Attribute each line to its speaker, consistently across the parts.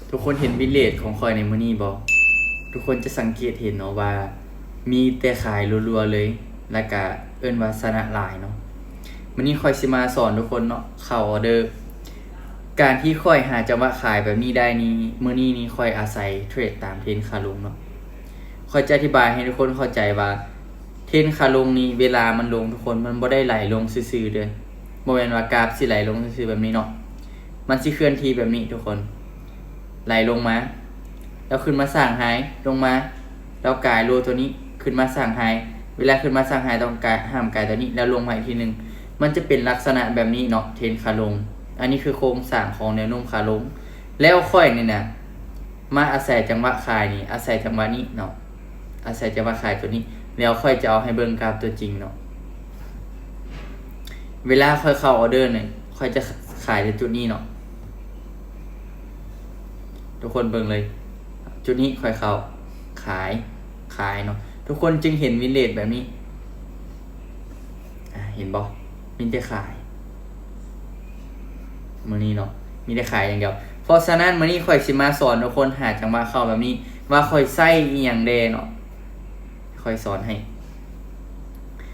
Speaker 1: ทุกคนเห็นวิลเลจของคอยในมื้อนี้บ่ทุกคนจะสังเกตเห็นเนาะว่ามีแต่ขายรัวๆเลยแล้วก็เอิ้นว่าสนะหลายเนาะมื้อนี้คอยสิมาสอนทุกคนเนาะเข้าออเดอร์การที่ค่อยหาจังหวะขายแบบนี้ได้นี่มื้อนี้นี่ค่อยอาศัยเทรดตามเทรนด์ขาลงเนาะค่อยจะอธิบายให้ทุกคนเข้าใจว่าเทรนด์ขาลงนี่เวลามันลงทุกคนมันบ่ได้ไหลลงซื่อๆเด้อบ่แม่นว่ากราฟสิไหลลงซื่อๆแบบนี้เนาะมันสิเคลื่อนที่แบบนี้ทุกคนไหลลงมาแล้วขึ้นมาสร้างไฮลงมาแล้วกายโลตัวนี้ขึ้นมาสร้างไฮเวลาขึ้นมาสร้างไฮต้องกายห้ามกายตัวนี้แล้วลงมาอีกทีนึงมันจะเป็นลักษณะแบบนี้เนาะเทรนขาลงอันนี้คือโครงสร้างของแนวโน้มขาลงแล้วค่อยนี่นะมาอาศัยจังหวะขายนี่อาศัยจังหวะนี้เนาะอาศัยจังหวะขายตัวนี้แล้วค่อยจะเอาให้เบิ่งกราฟตัวจริงเนาะเวลาค่อยเข้าออเดอร์เนี่ยค่อยจะขายในจุดนี้เนาะทุกคนเบิ่งเลยจุดนี้ค่อยเข้าขายเนาะทุกคนจึงเห็นวินเลจแบบนี้เห็นบ่มีแต่ขายมื้อนี้เนาะมีแต่ขายอย่างเดียวเพราะฉะนั้นมื้อนี้ค่อยสิมาสอนทุกคนหาจังหวะเข้าแบบนี้ว่าค่อยใส่อีหยังแดเนาะค่อยสอนให้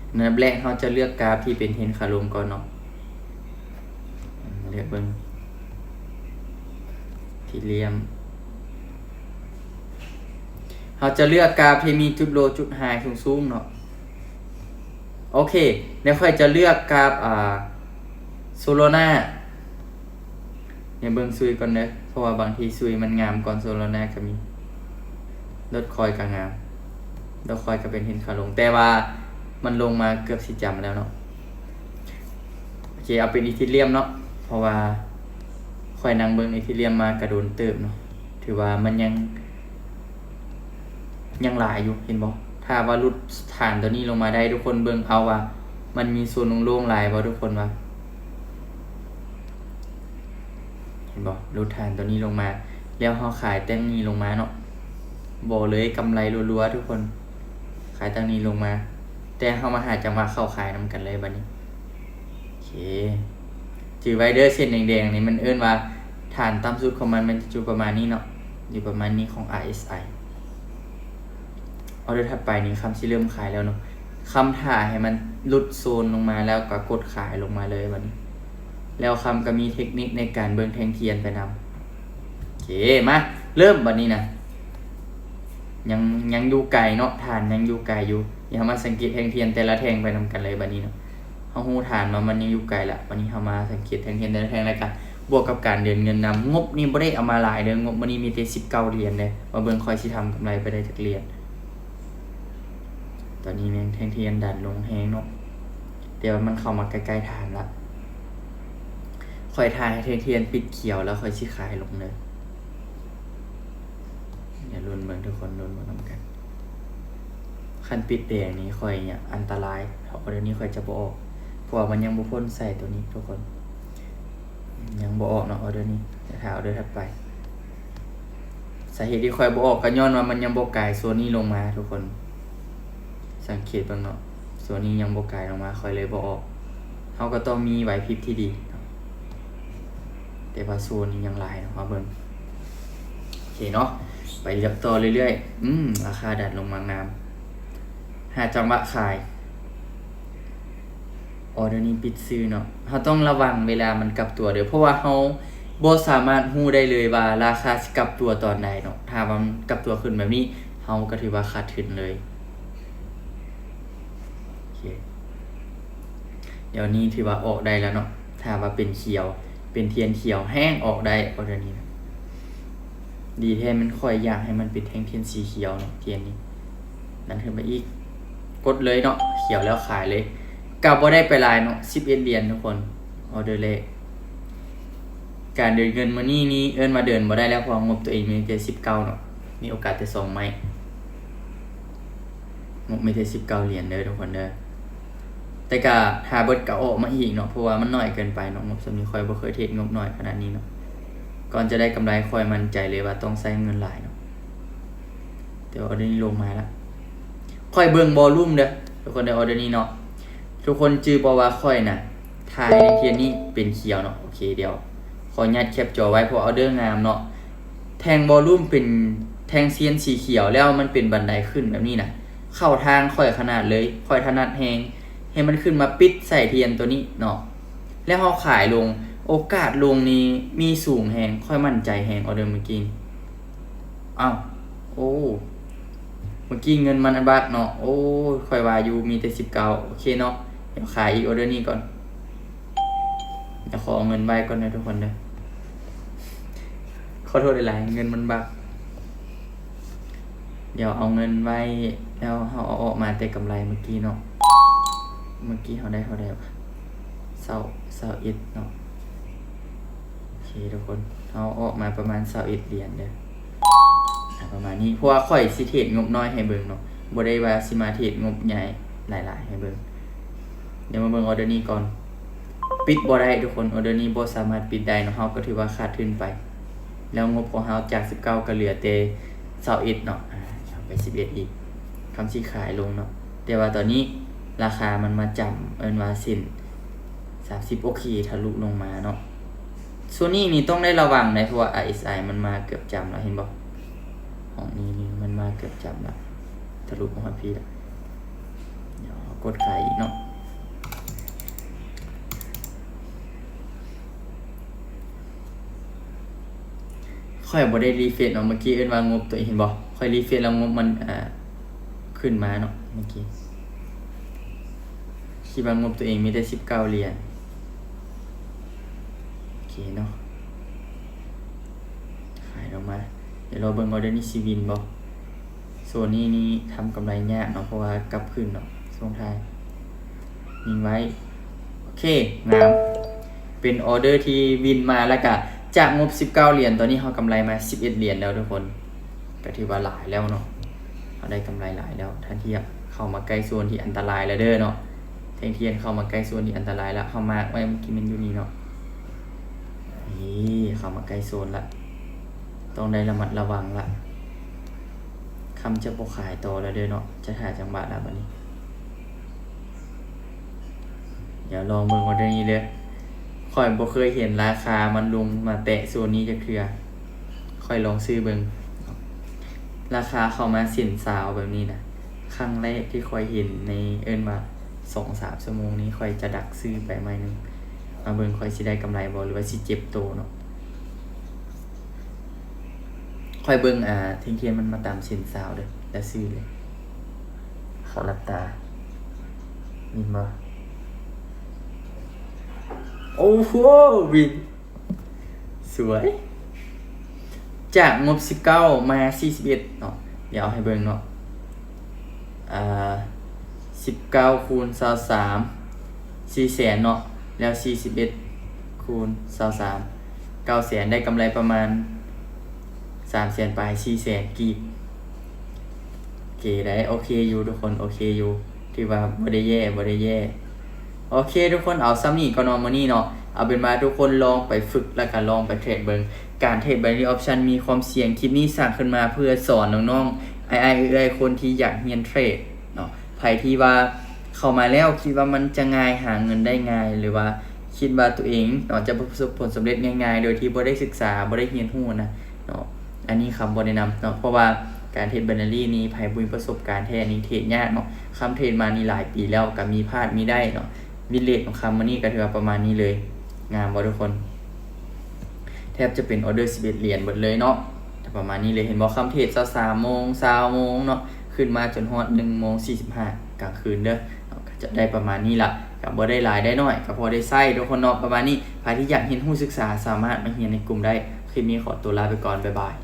Speaker 1: อันดับแรกเราจะเลือกกราฟที่เป็นเทรนขาลงก่อนเนาะเลือกเบิ่งที่เหลี่ยมเราจะเลือกกราฟที่มีจุดโลจุดไฮสูงๆเนาะโอเคแล้วค่อยจะเลือกกราฟโซโลนาเนี่ยเบิ่งซุยก่อนเด้อเพราะว่าบางทีซุยมันงามก่อนโซโลนาก็มีลดคอยก็งามลดคอยก็เป็นเทรนขาลงแต่ว่ามันลงมาเกือบสิจำแล้วเนาะโอเคเอาเป็นอีทิเลียมเนาะเพราะว่าค่อยนั่งเบิ่งอีทิเลียมมากระโดนเติบเนาะถือว่ามันยังหลายอยู่เห็นบ่ถ้าว่ารุดฐานตัวนี้ลงมาได้ทุกคนเบิ่งเอาว่ามันมีส่วนโล่งๆหลายบ่ทุกคนว่าเห็นบ่รุดฐานตัวนี้ลงมาแล้วเฮาขายตั้งนี้ลงมาเนาะบ่เลยกำไรรัวๆทุกคนขายตั้งนี้ลงมาแต่เฮามาหาจังหวะเข้าขายนำกันเลยบัดนี้โอเคจื่อไว้เด้อเส้นแดงๆนี่มันเอิ้นว่าฐานต่ำสุดของมันจะอยู่ประมาณนี้เนาะอยู่ประมาณนี้ของ RSIออเดอร์ถัดไปนี้คำที่เริ่มขายแล้วเนาะคำถ่ายให้มันหลุดโซนลงมาแล้วก็กดขายลงมาเลยวันนี้แล้วคำก็มีเทคนิคในการเบิ่งแทงเทียนไปนำโอเคมาเริ่มวันนี้นะยังอยู่ไกลเนาะฐานยังอยู่ไกลอยู่อย่ามาสังเกตแทงเทียนแต่ละแทงไปนำกันเลยวันนี้เนาะเฮาฮู้ฐานมันยังอยู่ไกลละวันนี้เฮามาสังเกตแทงเทียนแต่ละแทงแล้วกันบวกกับการเดินเงินนำงบนี่บ่ได้เอามาหลายเด้องบมื้อนี้มีแต่19เหรียญเด้ว่าเบิ่งค่อยสิทำกำไรไปได้จักเหรียญตอนนี้แมงแทงเทียนดันลงแฮงเนาะเดี๋ยวมันเข้ามาใกล้ๆฐานละค่อยทายให้แทงเทียนปิดเขียวแล้วค่อยสิขายลงเลยอย่าลุ้นเบิ่งทุกคนลุ้นบ่นำกันคันปิดแดงนี้ค่อยเนี่ยอันตรายเพราะเดี๋ยวนี้ค่อยจะบ่ออกเพราะว่ามันยังบ่พ้นใส่ตัวนี้ทุกคนยังบ่ออกเนาะออเดอร์นี้เดี๋ยวถ้าออเดอร์ถัดไปสาเหตุที่ค่อยบ่ออกก็ย้อนว่ามันยังบ่กลายโซนนี้ลงมาทุกคนสังเกตบ้างเนาะส่วนนี้ยังบ่กลายออกมาค่อยเลยบ่ออกเฮาก็ต้องมีไหวพริบที่ดีแต่ว่าโซนนี้ยังหลายเนาะมาเบิ่งโอเคเนาะไปเรียบต่อเรื่อยๆราคาดันลงมางามหาจังหวะขายออเดอร์นี้ปิดซื้อเนาะเฮาต้องระวังเวลามันกลับตัวเด้อเพราะว่าเฮาบ่สามารถฮู้ได้เลยว่าราคาสิกลับตัวตอนใดเนาะถ้าว่ามันกลับตัวขึ้นแบบนี้เฮาก็ถือว่าขาดทุนเลยเดี๋ยวนี้ถือว่าออกได้แล้วเนาะถ้าว่าเป็นเขียวเป็นเทียนเขียวแห้งออกได้ออเดอร์นี้นะดีแท้มันค่อยอยากให้มันเป็นแท่งเทียนสีเขียวเนาะเทียนนี้นั่นขึ้นไปอีกกดเลยเนาะเขียวแล้วขายเลยกลับบ่ได้ไปลายเนาะ11เหรียญทุกคนออเดอร์เลขการเดินเงินมื้อนี้เอิ้นมาเดินบ่ได้แล้วเพราะงบตัวเองมีแต่19เนาะมีโอกาสแต่2ไม้งบมีแต่19เหรียญเด้อทุกคนเด้อแต่ก็หาเบิดก็ออกมาอีกเนาะเพราะว่ามันน้อยเกินไปเนาะงบสำนี้ค่อยบ่เคยเทรดงบน้อยขนาดนี้เนาะก่อนจะได้กำไรค่อยมั่นใจเลยว่าต้องใช้เงินหลายเนาะแต่ออเดอร์นี้ลงมาแล้วค่อยเบิ่งวอลลุ่มเด้อทุกคนในออเดอร์นี้เนาะทุกคนจื้อบ่ว่าค่อยน่ะถ่ายในเทียนนี้เป็นเขียวเนาะโอเคเดี๋ยวขออนุญาตแคปจอไว้เพราะออเดอร์งามเนาะ แทงวอลลุ่มเป็นแทงเซียนสีเขียวแล้วมันเป็นบันไดขึ้นแบบนี้นะเข้าทางค่อยขนาดเลยค่อยถนัดแฮงให้มันขึ้นมาปิดใส่เทียนตัวนี้เนาะแล้วเขาขายลงโอกาสลงนี้มีสูงแฮงค่อยมั่นใจแฮงออเดอร์เมื่อกี้อ้าวโอ้เมื่อกี้เงินมันบักเนาะโอ้ค่อยว่าอยู่มีแต่19โอเคเนาะเดี๋ยวขายอีกออเดอร์นี้ก่อนเดี๋ยวขอเอาเงินไว้ก่อนนะทุกคนเด้อขอโทษหลายๆเงินมันบักเดี๋ยวเอาเงินไว้แล้วเขาเอาออกมาแต่กำไรเมื่อกี้เนาะเมื่อกี้เขาได้เศร้าอิดเนาะโอเคทุกคนเขาออกมาประมาณ21เหรียญเด้อประมาณนี้เพราะว่าข่อยสิเทรดงบน้อยให้เบิ่งเนาะบ่ได้ว่าสิมาเทรดงบใหญ่หลายๆให้เบิ่งเดี๋ยวมาเบิ่งออเดอร์นี้ก่อนปิดบ่ได้ทุกคนออเดอร์นี้บ่สามารถปิดได้เนาะเฮาก็ถือว่าขาดทุนไปแล้วงบของเฮาจาก19ก็เหลือแต่21เนาะเอาไป11อีกคำสิขายลงเนาะแต่ว่าตอนนี้ราคามันมาจำว่าสิน30โอเคทะลุลงมาเนาะส่วนนี้นี่ต้องได้ระวังนะเพราะว่า RSI มันมาเกือบจำแล้วเห็นบ่ของนี้มันมาเกือบจำแล้วทะลุมาพี่แล้วเดี๋ยวกดขายอีกเนาะค่อยบ่ได้รีเฟรชเนาะเมื่อกี้ว่างบตัวเห็นบ่ค่อยรีเฟรชแล้วงบมันขึ้นมาเนาะเมื่อกี้คิดว่างบตัวเองมีแต่19เหรียญโอเคเนาะขายออกมาเดี๋ยวเราเบิ่งออเดอร์นี้สิวินบ่โซนนี้ทำกำไรยากเนาะเพราะว่ากลับขึ้นเนาะช่วงท้ายนิ่งไว้โอเคงามเป็นออเดอร์ที่วินมาแล้วก็จากงบ19เหรียญตอนนี้เรากำไรมา11เหรียญแล้วทุกคนก็ถือว่าหลายแล้วเนาะเราได้กำไรหลายแล้วถ้าเทียบเข้ามาใกล้โซนที่อันตรายแล้วเด้อเนาะเทียนเข้ามาใกล้โซนที่อันตรายแล้วเข้ามาไว้เมื่อกี้มันอยู่นี่เนาะนี่เข้ามาใกล้โซนละต้องได้ระมัดระวังละคำจะบ่ขายต่อแล้วเด้อเนาะจะถ่ายจังหวะแล้วบัดนี้เดี๋ยวลองเบิ่งออเดอร์นี้เด้อค่อยบ่เคยเห็นราคามันลงมาแตะโซนนี้จักเทื่อค่อยลองซื้อเบิ่งราคาเข้ามาสินสาวแบบนี้นะครั้งแรกที่ค่อยเห็นในว่า 2-3 ชั่วโมงนี้ค่อยจะดักซื้อไปใหม่นึงมาเบิ่งค่อยสิได้กำไรบ่หรือว่าสิเจ็บโตเนาะค่อยเบิ่งเทียนมันมาตามสินสาวเด้อแล้วซื้อเลยขอรับตามีบ่โอ้โหวินสวยจากงบ19มา41เนาะเดี๋ยวเอาให้เบิ่งเนาะ19คูณ23 400,000เนาะแล้ว41คูณ23 900,000ได้กำไรประมาณ300,000 ไป 400,000 กีบโอเคได้โอเคอยู่ทุกคนโอเคอยู่ถือว่าบ่ได้แย่โอเคทุกคนเอาซ้ำนี่ก็นอนมื้อนี้เนาะเอาเป็นว่าทุกคนลองไปฝึกแล้วก็ลองไปเทรดเบิ่งการเทรด binary option มีความเสี่ยงคลิปนี้สร้างขึ้นมาเพื่อสอนน้องๆคนที่อยากเรียนเทรดเนาะใครที่ว่าเข้ามาแล้วคิดว่ามันจะง่ายหาเงินได้ง่ายหรือว่าคิดว่าตัวเองเนาะจะประสบผลสำเร็จง่ายๆโดยที่บ่ได้ศึกษาบ่ได้เรียนรู้นะเนาะอันนี้คำบ่แนะนำเนาะเพราะว่าการเทรด binary นี้ไผบ่มีประสบการณ์แท้นี่เทรดยากเนาะคำเทรดมานี่หลายปีแล้วก็มีพลาดมีได้เนาะวินเลทของคำมื้อนี้ก็ถือว่าประมาณนี้เลยงามบ่ทุกคนแทบจะเป็นออเดอร์11เหรียญหมดเลยเนาะแต่ประมาณนี้เลยเห็นบ่คำเทรด23โมง20โมงเนาะขึ้นมาจนฮอด1:45กลางคืนเด้อก็จะได้ประมาณนี้ล่ะก็บ่ได้หลายได้น้อยก็พอได้ใช้ทุกคนเนาะประมาณนี้ใครที่อยากเรียนรู้ศึกษาสามารถมาเรียนในกลุ่มได้คลิปนี้ขอตัวลาไปก่อนบ๊ายบาย